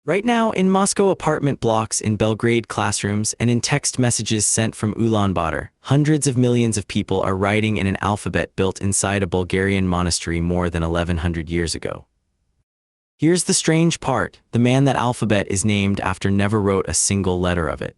Right now, in Moscow apartment blocks, in Belgrade classrooms, and in text messages sent from Ulaanbaatar, hundreds of millions of people are writing in an alphabet built inside a Bulgarian monastery more than 1100 years ago. Here's the strange part: the man that alphabet is named after never wrote a single letter of it.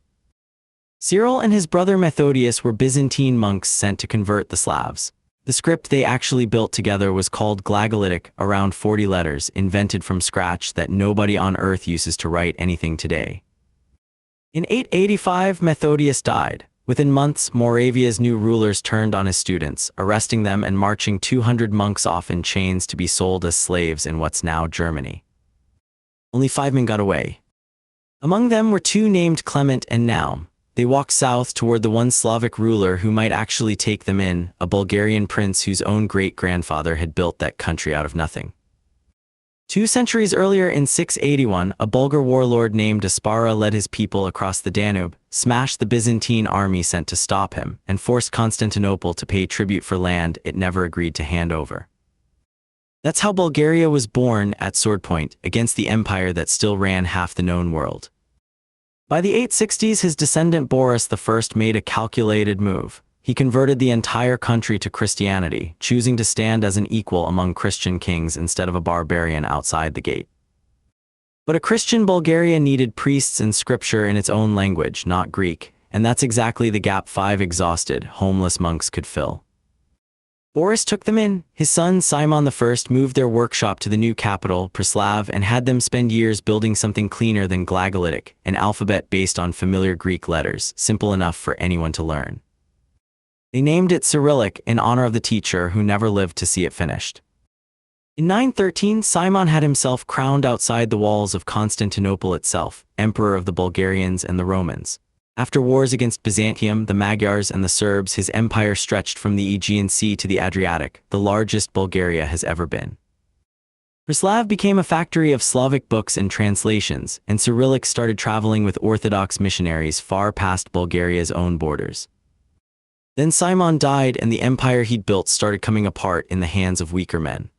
Cyril and his brother Methodius were Byzantine monks sent to convert the Slavs. The script they actually built together was called Glagolitic, around 40 letters, invented from scratch that nobody on earth uses to write anything today. In 885, Methodius died. Within months, Moravia's new rulers turned on his students, arresting them and marching 200 monks off in chains to be sold as slaves in what's now Germany. Only 5 men got away. Among them were 2 named Clement and Naum. They walked south toward the one Slavic ruler who might actually take them in, a Bulgarian prince whose own great-grandfather had built that country out of nothing. 2 centuries earlier, in 681, a Bulgar warlord named Asparuh led his people across the Danube, smashed the Byzantine army sent to stop him, and forced Constantinople to pay tribute for land it never agreed to hand over. That's how Bulgaria was born, at swordpoint, against the empire that still ran half the known world. By the 860s, his descendant Boris I made a calculated move. He converted the entire country to Christianity, choosing to stand as an equal among Christian kings instead of a barbarian outside the gate. But a Christian Bulgaria needed priests and scripture in its own language, not Greek, and that's exactly the gap 5 exhausted, homeless monks could fill. Boris took them in. His son Simeon I moved their workshop to the new capital, Preslav, and had them spend years building something cleaner than Glagolitic, an alphabet based on familiar Greek letters, simple enough for anyone to learn. They named it Cyrillic in honor of the teacher who never lived to see it finished. In 913, Simeon had himself crowned outside the walls of Constantinople itself, emperor of the Bulgarians and the Romans. After wars against Byzantium, the Magyars, and the Serbs, his empire stretched from the Aegean Sea to the Adriatic, the largest Bulgaria has ever been. Preslav became a factory of Slavic books and translations, and Cyrillic started traveling with Orthodox missionaries far past Bulgaria's own borders. Then Simeon died, and the empire he'd built started coming apart in the hands of weaker men.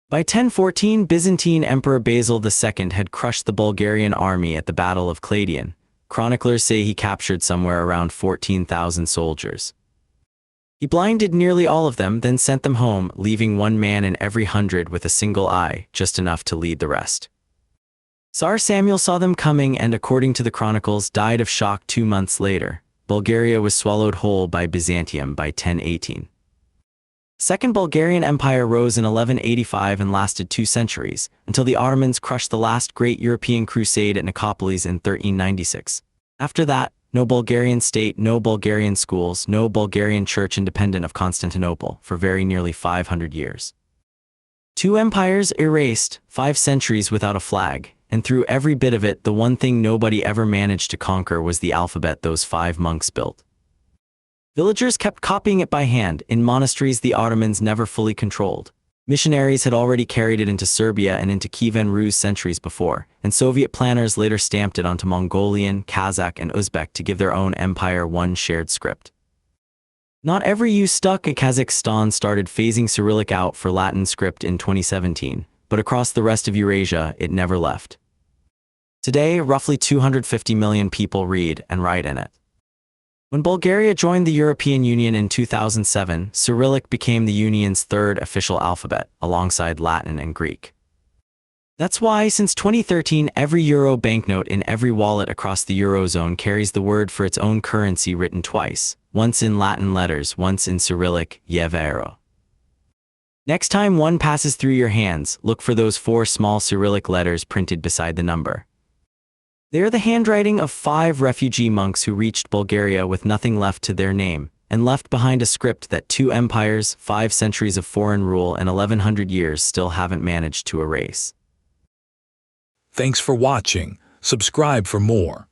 By 1014, Byzantine Emperor Basil II had crushed the Bulgarian army at the Battle of Kleidion. Chroniclers say he captured somewhere around 14,000 soldiers. He blinded nearly all of them, then sent them home, leaving 1 man in every 100 with a single eye, just enough to lead the rest. Tsar Simeon saw them coming and, according to the chronicles, died of shock 2 months later. Bulgaria was swallowed whole by Byzantium by 1018. Second Bulgarian Empire rose in 1185 and lasted 2 centuries, until the Ottomans crushed the last great European crusade at Nicopolis in 1396. After that, no Bulgarian state, no Bulgarian schools, no Bulgarian church independent of Constantinople, for very nearly 500 years. 2 empires erased, 5 centuries without a flag, and through every bit of it, the one thing nobody ever managed to conquer was the alphabet those 5 monks built. Villagers kept copying it by hand. In monasteries the Ottomans never fully controlled. Missionaries had already carried it into Serbia and into Kievan Rus centuries before, and Soviet planners later stamped it onto Mongolian, Kazakh, and Uzbek to give their own empire one shared script. Not every use stuck. Kazakhstan started phasing Cyrillic out for Latin script in 2017, but across the rest of Eurasia it never left. Today, roughly 250 million people read and write in it. When Bulgaria joined the European Union in 2007, Cyrillic became the Union's 3rd official alphabet, alongside Latin and Greek. That's why, since 2013, every euro banknote in every wallet across the Eurozone carries the word for its own currency written twice, once in Latin letters, once in Cyrillic, euro. Next time one passes through your hands, look for those 4 small Cyrillic letters printed beside the number. They are the handwriting of 5 refugee monks who reached Bulgaria with nothing left to their name, and left behind a script that 2 empires, 5 centuries of foreign rule, and 1100 years still haven't managed to erase. Thanks for watching. Subscribe for more.